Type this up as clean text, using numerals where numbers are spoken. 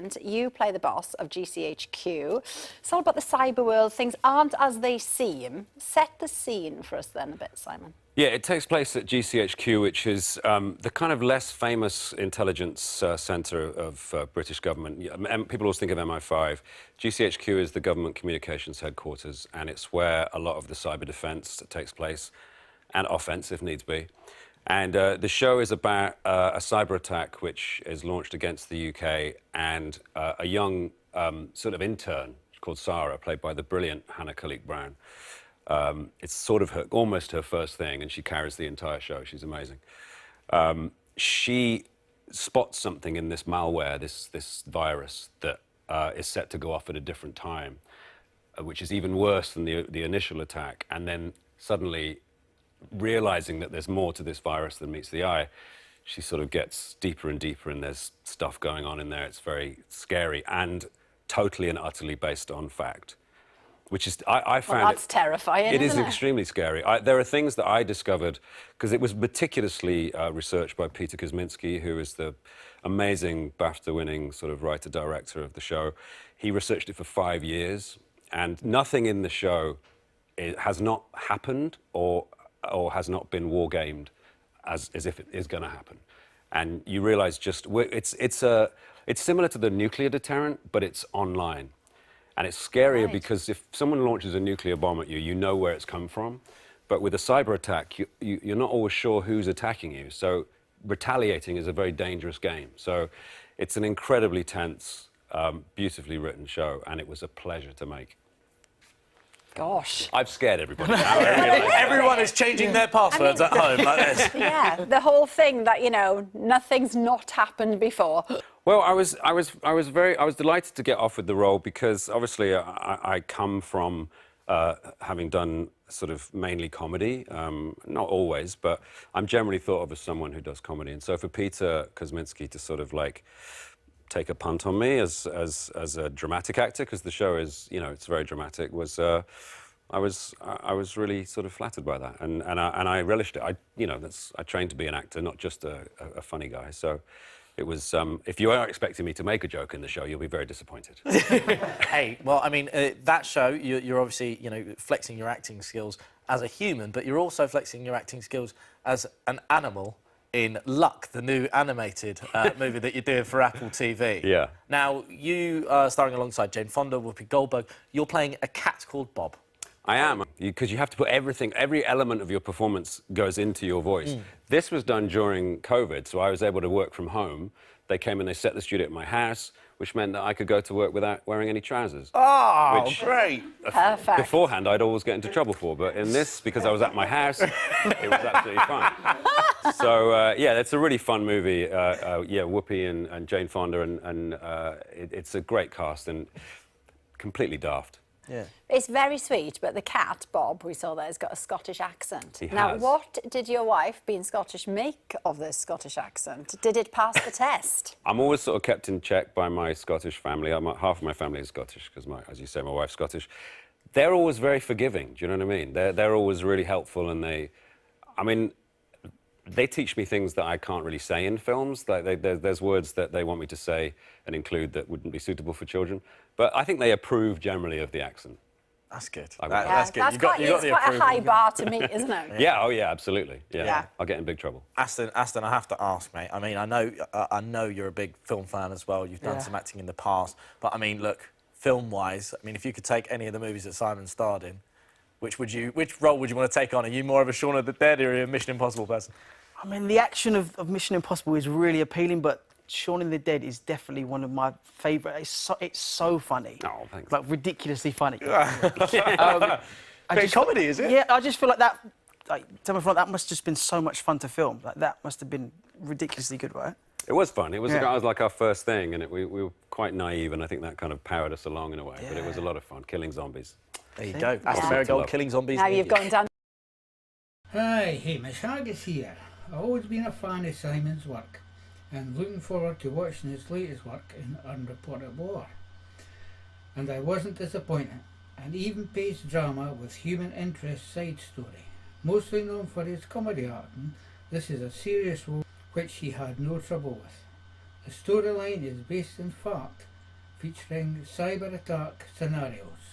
accent. You play the boss of GCHQ. It's all about the cyber world. Things aren't as they seem. Set the scene for us then a bit, Simon. Yeah, it takes place at GCHQ, which is the kind of less famous intelligence centre of British government. People always think of MI5. GCHQ is the government communications headquarters, and it's where a lot of the cyber defence takes place, and offence if needs be. And the show is about a cyber attack which is launched against the UK, and a young sort of intern called Sarah, played by the brilliant Hannah Khalik-Brown. It's sort of almost her first thing, and she carries the entire show. She's amazing. She spots something in this malware, this virus that is set to go off at a different time, which is even worse than the initial attack. And then suddenly, realizing that there's more to this virus than meets the eye, she sort of gets deeper and deeper, and there's stuff going on in there. It's very scary and totally and utterly based on fact. Which is, I found well, that's terrifying. It is isn't extremely scary. There are things that I discovered, because it was meticulously researched by Peter Kosminski, who is the amazing BAFTA-winning sort of writer-director of the show. He researched it for 5 years, and nothing in the show has not happened or has not been war-gamed as if it is going to happen. And you realise just, it's similar to the nuclear deterrent, but it's online. And it's scarier because if someone launches a nuclear bomb at you, you know where it's come from. But with a cyber attack, you're not always sure who's attacking you. So retaliating is a very dangerous game. So it's an incredibly tense, beautifully written show, and it was a pleasure to make. Gosh. I've scared everybody. Everyone is changing their passwords at home like this. Yeah, the whole thing that, you know, nothing's not happened before. Well, I was delighted to get offered the role because obviously I come from having done sort of mainly comedy, not always, but I'm generally thought of as someone who does comedy. And so for Peter Kosminski to sort of like take a punt on me as a dramatic actor, because the show is, you know, it's very dramatic, was I was really sort of flattered by that, and I relished it. I trained to be an actor, not just a funny guy. So it was. If you are expecting me to make a joke in the show, you'll be very disappointed. Hey, well, I mean, that show, you're obviously, you know, flexing your acting skills as a human, but you're also flexing your acting skills as an animal in Luck, the new animated movie that you're doing for Apple TV. Yeah. Now, you are starring alongside Jane Fonda, Whoopi Goldberg. You're playing a cat called Bob. I am, because you have to put everything, every element of your performance goes into your voice. This was done during COVID, so I was able to work from home. They came and they set the studio at my house, which meant that I could go to work without wearing any trousers. Oh, which, great. Perfect. Beforehand, I'd always get into trouble for, but in this, because I was at my house, it was absolutely fine. So, yeah, it's a really fun movie. Yeah, Whoopi and Jane Fonda, and it's a great cast and completely daft. Yeah. It's very sweet, but the cat, Bob, we saw there, has got a Scottish accent. He now, has. what did your wife, being Scottish, make of this Scottish accent? Did it pass the test? I'm always sort of kept in check by my Scottish family. Half of my family is Scottish, because, as you say, my wife's Scottish. They're always very forgiving, do you know what I mean? They're always really helpful, and they teach me things that I can't really say in films. Like there's words that they want me to say and include that wouldn't be suitable for children. But I think they approve generally of the accent. That's good. That's good. That's quite a high bar to meet, isn't it? Yeah, oh yeah, absolutely. Yeah. I'll get in big trouble. Aston, I have to ask, mate. I mean, I know you're a big film fan as well. You've done some acting in the past. But, I mean, look, film-wise, I mean, if you could take any of the movies that Simon starred in, which role would you want to take on? Are you more of a Shaun of the Dead or are you a Mission Impossible person? I mean, the action of Mission Impossible is really appealing, but Shaun of the Dead is definitely one of my favourite. It's so funny. Oh, thanks. Like, ridiculously funny. Great comedy, is it? Yeah, I just feel like that, that must have just been so much fun to film. Like, that must have been ridiculously good, right? It was fun. It was like our first thing, and we were quite naive, and I think that kind of powered us along in a way. But it was a lot of fun, killing zombies. There you go. Aston Marigold, killing zombies. Now you've gone down. Hi, Hamish Haggis here. I've always been a fan of Simon's work and looking forward to watching his latest work in Undeclared War. And I wasn't disappointed. An even-paced drama with human interest side story. Mostly known for his comedy acting, this is a serious role which he had no trouble with. The storyline is based in fact featuring cyber attack scenarios.